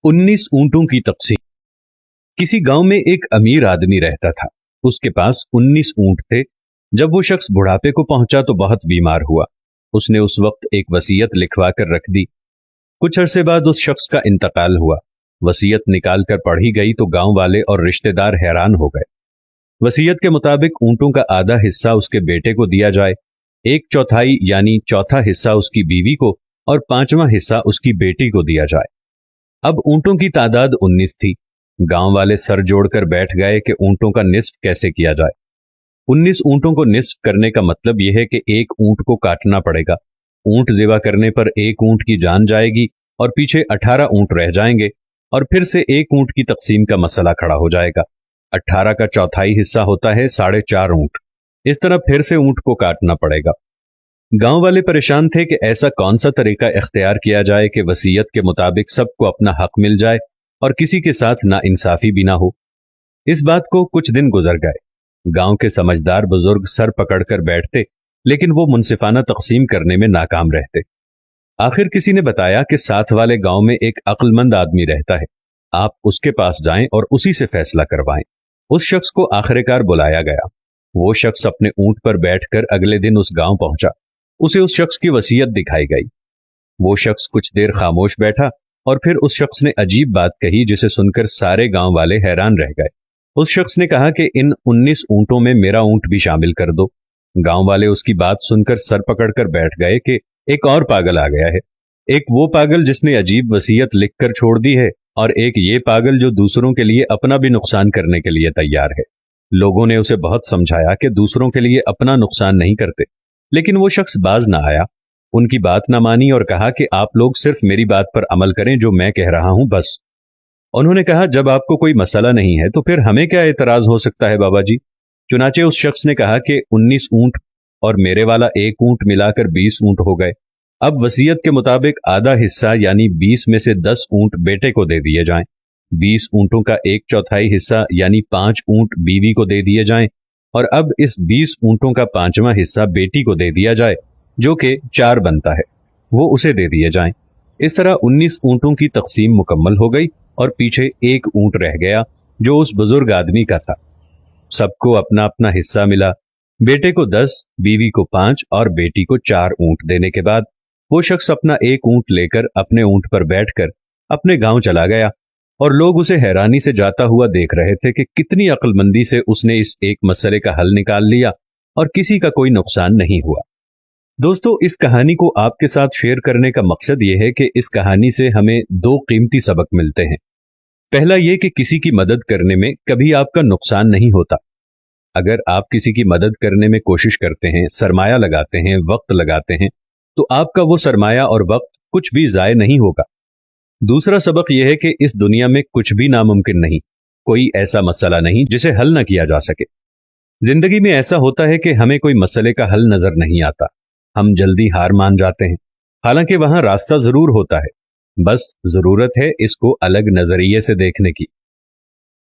19 ऊंटों की तकसीम। किसी गांव में एक अमीर आदमी रहता था। उसके पास 19 ऊंट थे। जब वो शख्स बुढ़ापे को पहुंचा तो बहुत बीमार हुआ। उसने उस वक्त एक वसीयत लिखवा कर रख दी। कुछ अरसे बाद उस शख्स का इंतकाल हुआ। वसीयत निकाल कर पढ़ी गई तो गांव वाले और रिश्तेदार हैरान हो गए। वसीयत के मुताबिक ऊंटों का आधा हिस्सा उसके बेटे को दिया जाए, 1/4 यानी चौथा हिस्सा उसकी बीवी को और 5वां हिस्सा उसकी बेटी को दिया जाए। अब ऊंटों की तादाद 19 थी। गांव वाले सर जोड़कर बैठ गए कि ऊंटों का निस्फ कैसे किया जाए। 19 ऊंटों को निस्फ करने का मतलब यह है कि एक ऊंट को काटना पड़ेगा। ऊंट ज़िबा करने पर एक ऊंट की जान जाएगी और पीछे 18 ऊंट रह जाएंगे और फिर से एक ऊंट की तकसीम का मसला खड़ा हो जाएगा। 18 का चौथाई हिस्सा होता है 4.5 ऊंट। इस तरह फिर से ऊंट को काटना पड़ेगा। गांव वाले परेशान थे कि ऐसा कौन सा तरीका इख्तियार किया जाए कि वसीयत के मुताबिक सबको अपना हक मिल जाए और किसी के साथ नाइंसाफी भी ना हो। इस बात को कुछ दिन गुजर गए। गांव के समझदार बुजुर्ग सर पकड़कर बैठते, लेकिन वो मुनसिफाना तकसीम करने में नाकाम रहते। आखिर किसी ने बताया कि साथ वाले गांव में एक अक्लमंद आदमी रहता है, आप उसके पास जाएं और उसी से फैसला करवाएं। उस शख्स को आखिरकार बुलाया गया। वो शख्स अपने ऊंट पर बैठकर अगले दिन उस गांव पहुंचा। उसे उस शख्स की वसीयत दिखाई गई। वो शख्स कुछ देर खामोश बैठा और फिर उस शख्स ने अजीब बात कही जिसे सुनकर सारे गांव वाले हैरान रह गए। उस शख्स ने कहा कि इन 19 ऊंटों में मेरा ऊंट भी शामिल कर दो। गांव वाले उसकी बात सुनकर सर पकड़कर बैठ गए कि एक और पागल आ गया है। एक वो पागल जिसने अजीब वसीयत लिखकर छोड़ दी है और एक ये पागल जो दूसरों के लिए अपना भी नुकसान करने के लिए तैयार है। लोगों ने उसे बहुत समझाया कि दूसरों के लिए अपना नुकसान नहीं करते, लेकिन वो शख्स बाज ना आया। उनकी बात ना मानी और कहा कि आप लोग सिर्फ मेरी बात पर अमल करें, जो मैं कह रहा हूं बस। उन्होंने कहा, जब आपको कोई मसला नहीं है तो फिर हमें क्या एतराज हो सकता है बाबा जी। चुनाचे उस शख्स ने कहा कि 19 ऊंट और मेरे वाला एक ऊंट मिलाकर 20 ऊंट हो गए। अब वसीयत के मुताबिक आधा हिस्सा यानी 20 में से 10 ऊंट बेटे को दे दिए जाएं। 20 ऊंटों का 1/4 हिस्सा यानी 5 ऊंट बीवी को दे दिए जाएं और अब इस 20 ऊंटों का 5वां हिस्सा बेटी को दे दिया जाए, जो कि 4 बनता है, वो उसे दे दिए जाएं। इस तरह 19 ऊंटों की तकसीम मुकम्मल हो गई और पीछे एक ऊंट रह गया जो उस बुजुर्ग आदमी का था। सबको अपना अपना हिस्सा मिला। बेटे को 10, बीवी को 5 और बेटी को 4 ऊंट देने के बाद वो शख्स अपना एक ऊंट लेकर अपने ऊंट पर बैठकर अपने गांव चला गया और लोग उसे हैरानी से जाता हुआ देख रहे थे कि कितनी अक्लमंदी से उसने इस एक मसले का हल निकाल लिया और किसी का कोई नुकसान नहीं हुआ। दोस्तों, इस कहानी को आपके साथ शेयर करने का मकसद यह है कि इस कहानी से हमें 2 कीमती सबक मिलते हैं। पहला यह कि किसी की मदद करने में कभी आपका नुकसान नहीं होता। अगर आप किसी की मदद करने में कोशिश करते हैं, सरमाया लगाते हैं, वक्त लगाते हैं, तो आपका वो सरमाया और वक्त कुछ भी ज़ाय नहीं होगा। दूसरा सबक यह है कि इस दुनिया में कुछ भी नामुमकिन नहीं। कोई ऐसा मसला नहीं जिसे हल न किया जा सके। जिंदगी में ऐसा होता है कि हमें कोई मसले का हल नजर नहीं आता, हम जल्दी हार मान जाते हैं। हालांकि वहां रास्ता जरूर होता है, बस जरूरत है इसको अलग नजरिए से देखने की।